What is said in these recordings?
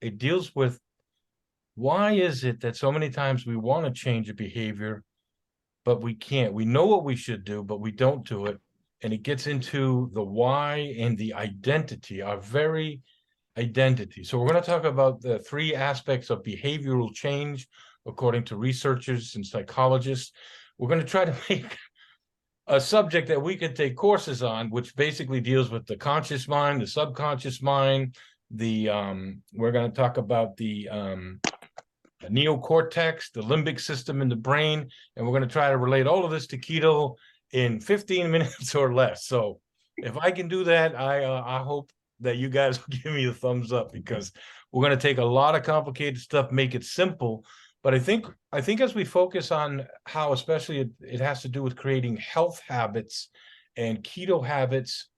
It deals with why is it that so many times we want to change a behavior, but we can't. We know what we should do, but we don't do it. And it gets into the why and the identity, our very identity. So we're going to talk about the three aspects of behavioral change, according to researchers and psychologists. We're going to try to make a subject that we could take courses on, which basically deals with the conscious mind, the subconscious mind. We're going to talk about the neocortex, the limbic system in the brain, and we're going to try to relate all of this to keto in 15 minutes or less. So if I can do that, I hope that you guys will give me a thumbs up, because we're going to take a lot of complicated stuff, make it simple. But I think as we focus on how, especially it has to do with creating health habits and keto habits,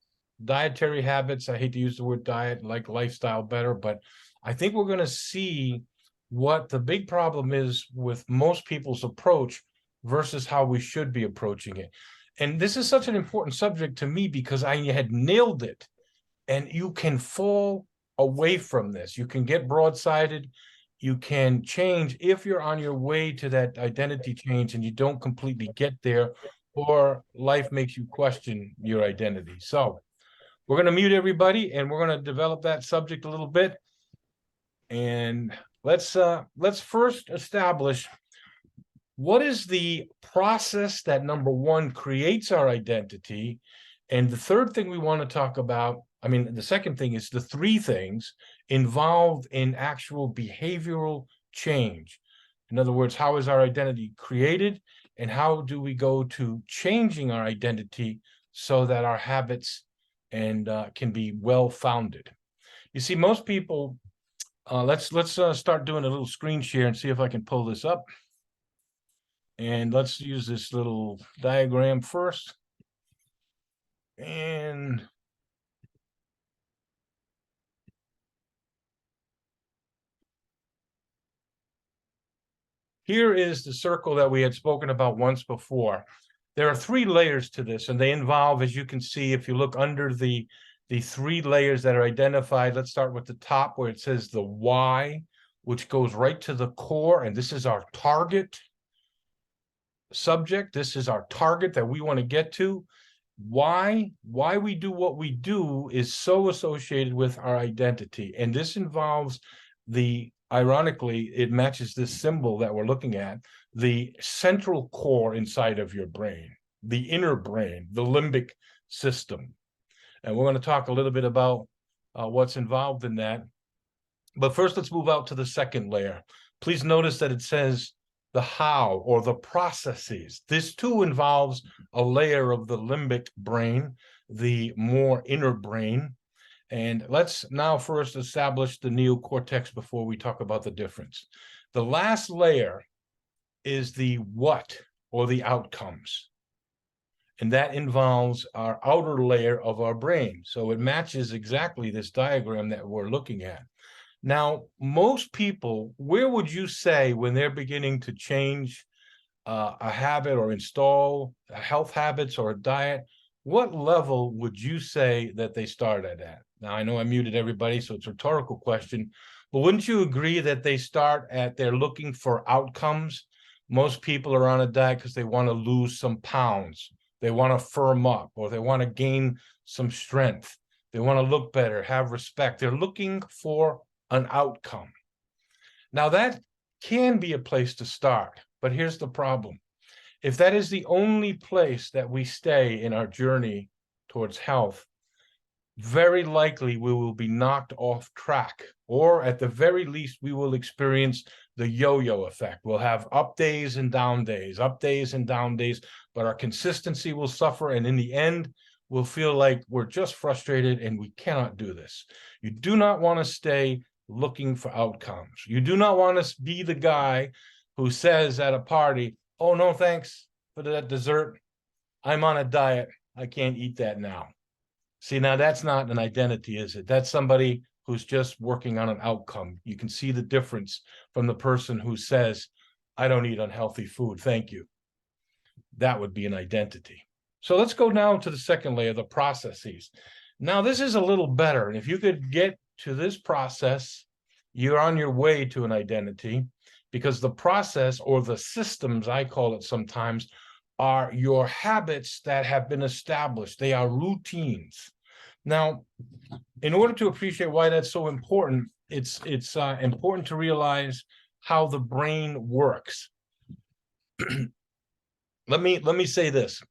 dietary habits. I hate to use the word diet, like lifestyle better, but I think we're going to see what the big problem is with most people's approach versus how we should be approaching it. And this is such an important subject to me because I had nailed it. And you can fall away from this. You can get broadsided. You can change if you're on your way to that identity change and you don't completely get there, or life makes you question your identity. So we're going to mute everybody and we're going to develop that subject a little bit. And let's first establish what is the process that, number one, creates our identity. And the third thing we want to talk about, the second thing is the three things involved in actual behavioral change. In other words, how is our identity created and how do we go to changing our identity so that our habits and can be well-founded. You see, most people, let's start doing a little screen share and see if I can pull this up. And let's use this little diagram first. And here is the circle that we had spoken about once before. There are three layers to this, and they involve, as you can see, if you look under the three layers that are identified, let's start with the top where it says the why, which goes right to the core, and this is our target subject. This is our target that we want to get to. Why we do what we do is so associated with our identity, and this involves ironically, it matches this symbol that we're looking at, the central core inside of your brain, the inner brain, the limbic system. And we're going to talk a little bit about what's involved in that. But first, let's move out to the second layer. Please notice that it says the how, or the processes. This too involves a layer of the limbic brain, the more inner brain. And let's now first establish the neocortex before we talk about the difference. The last layer is the what, or the outcomes. And that involves our outer layer of our brain. So it matches exactly this diagram that we're looking at. Now, most people, where would you say when they're beginning to change a habit or install health habits or a diet, what level would you say that they started at? Now, I know I muted everybody, so it's a rhetorical question, but wouldn't you agree that they start at, they're looking for outcomes? Most people are on a diet because they want to lose some pounds. They want to firm up, or they want to gain some strength. They want to look better, have respect. They're looking for an outcome. Now, that can be a place to start, but here's the problem. If that is the only place that we stay in our journey towards health, very likely we will be knocked off track, or at the very least, we will experience the yo-yo effect. We'll have up days and down days, but our consistency will suffer, and in the end, we'll feel like we're just frustrated and we cannot do this. You do not want to stay looking for outcomes. You do not want to be the guy who says at a party, oh, no, thanks for that dessert. I'm on a diet. I can't eat that now. See, now that's not an identity, is it? That's somebody who's just working on an outcome. You can see the difference from the person who says, I don't eat unhealthy food, thank you. That would be an identity. So let's go now to the second layer, the processes. Now, this is a little better. And if you could get to this process, you're on your way to an identity, because the process, or the systems, I call it sometimes, are your habits that have been established. They are routines. Now, in order to appreciate why that's so important, it's important to realize how the brain works. Let me say this.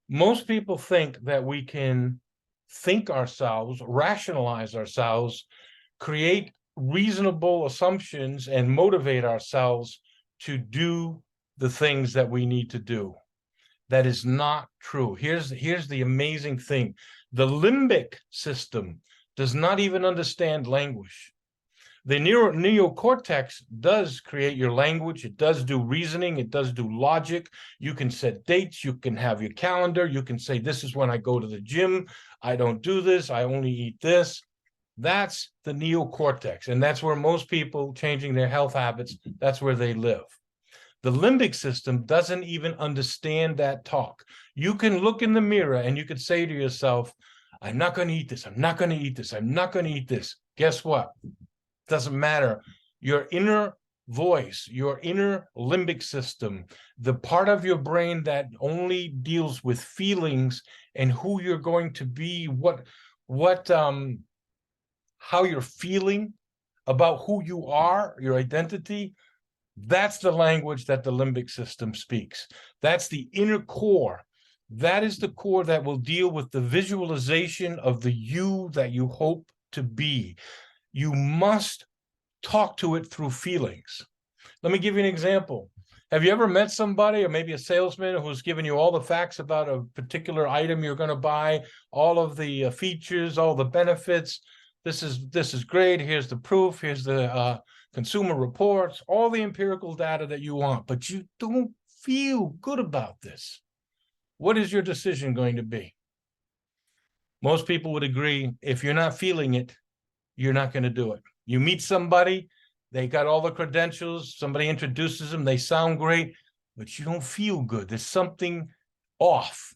Most people think that we can think ourselves, rationalize ourselves, create reasonable assumptions, and motivate ourselves to do the things that we need to do. That is not true. Here's the amazing thing. The limbic system does not even understand language. The neocortex does create your language. It does do reasoning. It does do logic. You can set dates. You can have your calendar. You can say, this is when I go to the gym. I don't do this. I only eat this. That's the neocortex. And that's where most people changing their health habits, that's where they live. The limbic system doesn't even understand that talk. You can look in the mirror and you could say to yourself, I'm not going to eat this. I'm not going to eat this. I'm not going to eat this. Guess what? Doesn't matter. Your inner voice, your inner limbic system, the part of your brain that only deals with feelings and who you're going to be, how you're feeling about who you are, your identity, that's the language that the limbic system speaks. That's the inner core. That is the core that will deal with the visualization of the you that you hope to be. You must talk to it through feelings. Let me give you an example. Have you ever met somebody, or maybe a salesman, who's given you all the facts about a particular item you're going to buy, all of the features, all the benefits? This is great. Here's the proof. Here's the consumer reports, all the empirical data that you want, but you don't feel good about this. What is your decision going to be? Most people would agree, if you're not feeling it, you're not going to do it. You meet somebody, they got all the credentials, somebody introduces them, they sound great, but you don't feel good. There's something off.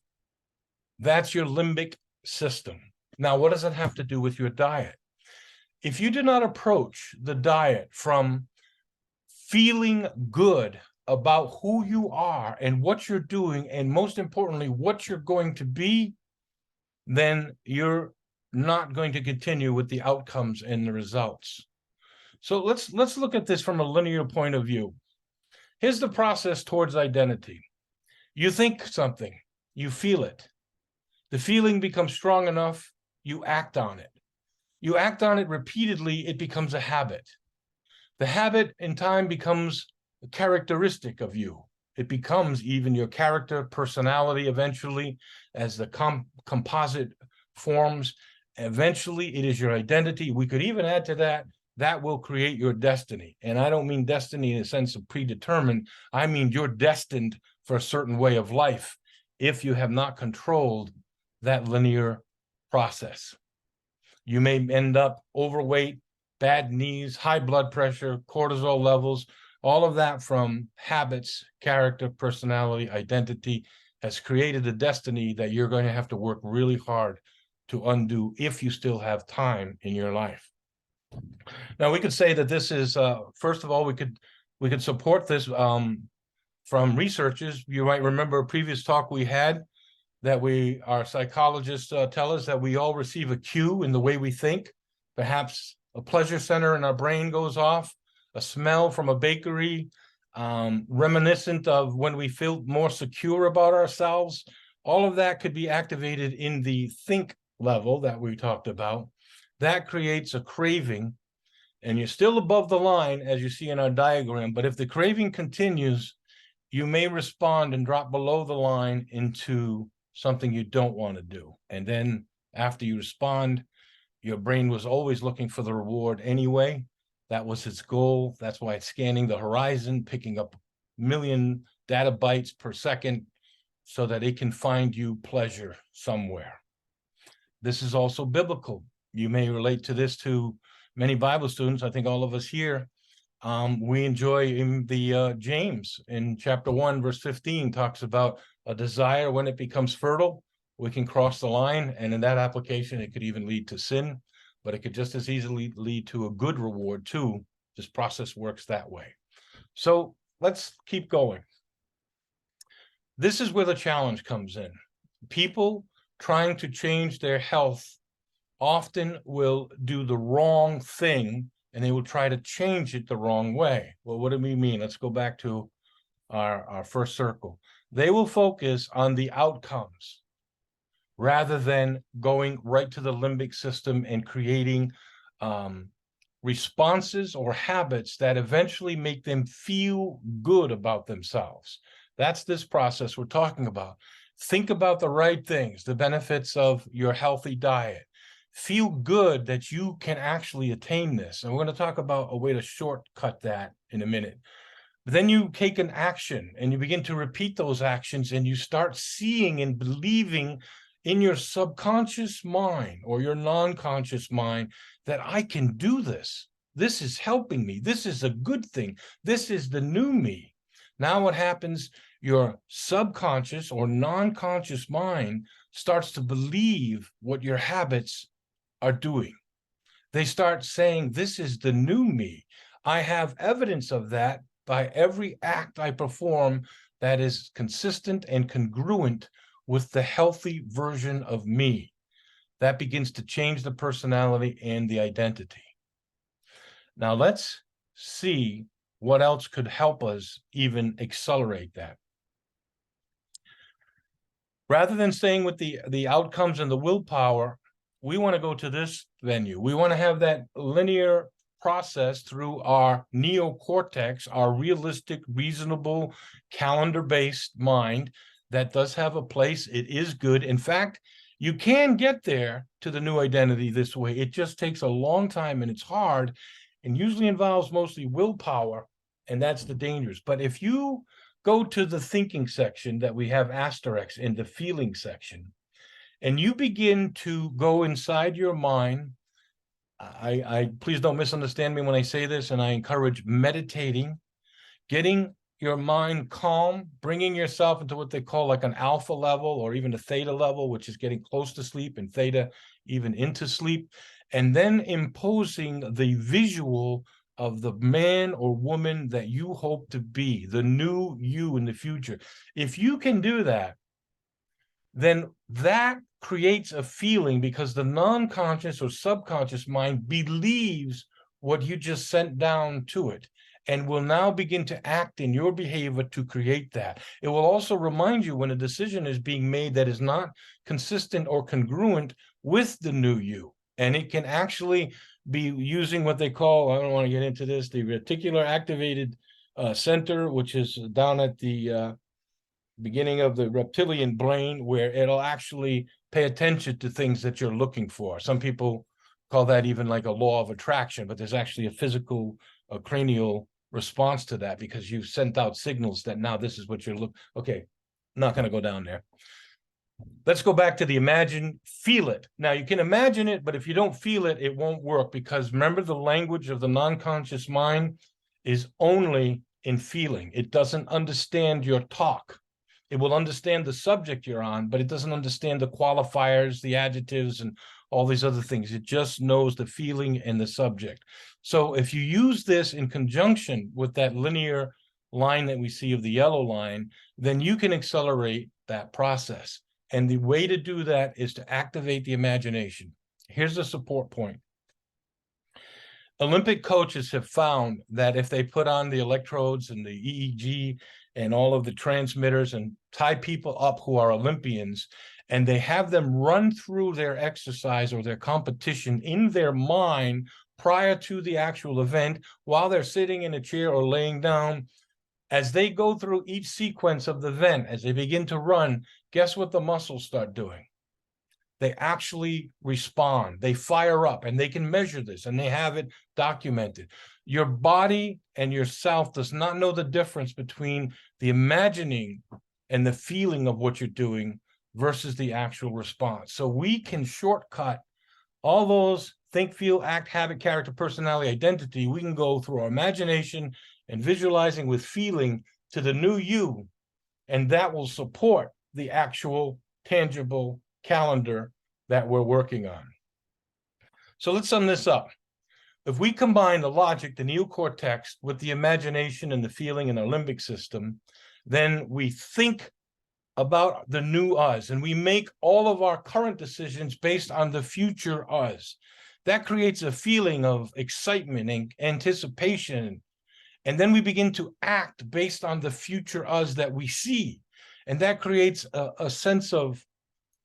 That's your limbic system. Now, what does it have to do with your diet? If you do not approach the diet from feeling good about who you are and what you're doing, and most importantly, what you're going to be, then you're not going to continue with the outcomes and the results. So let's look at this from a linear point of view. Here's the process towards identity. You think something, you feel it. The feeling becomes strong enough, you act on it. You act on it repeatedly, it becomes a habit. The habit in time becomes a characteristic of you. It becomes even your character, personality eventually, as the composite forms. Eventually, it is your identity. We could even add to that, that will create your destiny. And I don't mean destiny in the sense of predetermined. I mean you're destined for a certain way of life if you have not controlled that linear process. You may end up overweight, bad knees, high blood pressure, cortisol levels, all of that from habits, character, personality, identity has created a destiny that you're going to have to work really hard to undo if you still have time in your life. Now, we could say that this is, first of all, we could support this from researchers. You might remember a previous talk we had that our psychologists tell us that we all receive a cue in the way we think. Perhaps a pleasure center in our brain goes off, a smell from a bakery, reminiscent of when we feel more secure about ourselves. All of that could be activated in the think level that we talked about. That creates a craving, and you're still above the line, as you see in our diagram. But if the craving continues, you may respond and drop below the line into something you don't want to do. And then after you respond, your brain was always looking for the reward anyway. That was its goal. That's why it's scanning the horizon, picking up 1 million data bytes per second so that it can find you pleasure somewhere. This is also biblical. You may relate to this to many Bible students. I think all of us here, we enjoy in the James in chapter 1, verse 15, talks about a desire when it becomes fertile, we can cross the line. And in that application, it could even lead to sin. but it could just as easily lead to a good reward too. This process works that way. So let's keep going. This is where the challenge comes in. People trying to change their health often will do the wrong thing, and they will try to change it the wrong way. Well, what do we mean? Let's go back to our first circle. They will focus on the outcomes rather than going right to the limbic system and creating responses or habits that eventually make them feel good about themselves. That's this process we're talking about. Think about the right things, the benefits of your healthy diet. Feel good that you can actually attain this. And we're going to talk about a way to shortcut that in a minute. But then you take an action and you begin to repeat those actions, and you start seeing and believing in your subconscious mind or your non-conscious mind that I can do this. This is helping me. This is a good thing. This is the new me. Now what happens? Your subconscious or non-conscious mind starts to believe what your habits are doing. They start saying, this is the new me. I have evidence of that by every act I perform that is consistent and congruent with the healthy version of me. That begins to change the personality and the identity. Now let's see what else could help us even accelerate that. Rather than staying with the outcomes and the willpower, we want to go to this venue. We want to have that linear process through our neocortex, our realistic, reasonable, calendar-based mind that does have a place. It is good. In fact, you can get there to the new identity this way. It just takes a long time, and it's hard, and usually involves mostly willpower, and that's the dangers. But if you go to the thinking section that we have asterisk in the feeling section, and you begin to go inside your mind, I please don't misunderstand me when I say this, and I encourage meditating, getting your mind calm, bringing yourself into what they call like an alpha level or even a theta level, which is getting close to sleep, and theta even into sleep, and then imposing the visual of the man or woman that you hope to be, the new you in the future. If you can do that, then that creates a feeling, because the non-conscious or subconscious mind believes what you just sent down to it and will now begin to act in your behavior to create that. It will also remind you when a decision is being made that is not consistent or congruent with the new you. And it can actually be using what they call, I don't want to get into this, the reticular activated center, which is down at the beginning of the reptilian brain, where it'll actually pay attention to things that you're looking for. Some people call that even like a law of attraction, but there's actually a physical, cranial response to that, because you've sent out signals that now this is what you're looking. Okay, not going to go down there. Let's go back to the imagine, feel it. Now you can imagine it, but if you don't feel it, it won't work, because remember, the language of the non-conscious mind is only in feeling. It doesn't understand your talk. It will understand the subject you're on, but it doesn't understand the qualifiers, the adjectives, and all these other things. It just knows the feeling and the subject. So if you use this in conjunction with that linear line that we see of the yellow line, then you can accelerate that process. And the way to do that is to activate the imagination. Here's the support point. Olympic coaches have found that if they put on the electrodes and the EEG and all of the transmitters and tie people up who are Olympians, and they have them run through their exercise or their competition in their mind prior to the actual event, while they're sitting in a chair or laying down, as they go through each sequence of the event, as they begin to run, guess what the muscles start doing? They actually respond, they fire up, and they can measure this, and they have it documented. Your body and yourself does not know the difference between the imagining and the feeling of what you're doing versus the actual response. So we can shortcut all those think, feel, act, habit, character, personality, identity. We can go through our imagination and visualizing with feeling to the new you, and that will support the actual tangible calendar that we're working on. So let's sum this up. If we combine the logic, the neocortex, with the imagination and the feeling in our limbic system, then we think about the new us, and we make all of our current decisions based on the future us. That creates a feeling of excitement and anticipation. And then we begin to act based on the future us that we see. And that creates a sense of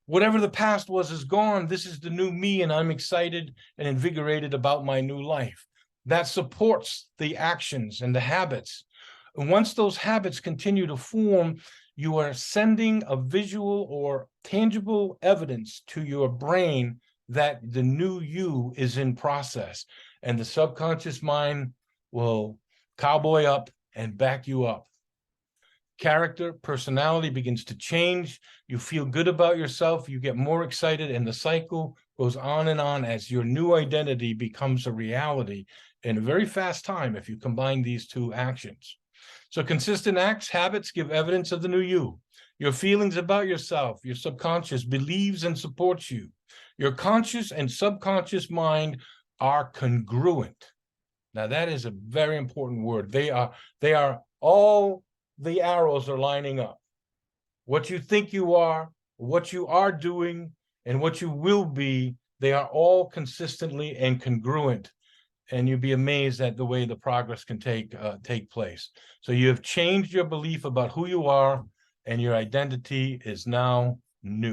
whatever the past was is gone. This is the new me, and I'm excited and invigorated about my new life. That supports the actions and the habits. And once those habits continue to form, you are sending a visual or tangible evidence to your brain that the new you is in process. And the subconscious mind will cowboy up and back you up. Character, personality begins to change. You feel good about yourself. You get more excited, and the cycle goes on and on as your new identity becomes a reality in a very fast time if you combine these two actions. So consistent acts, habits give evidence of the new you. Your feelings about yourself, your subconscious believes and supports you. Your conscious and subconscious mind are congruent. Now that is a very important word. They are all the arrows are lining up. What you think you are, what you are doing, and what you will be, they are all consistently and congruent. And you'd be amazed at the way the progress can take place. So you have changed your belief about who you are, and your identity is now new.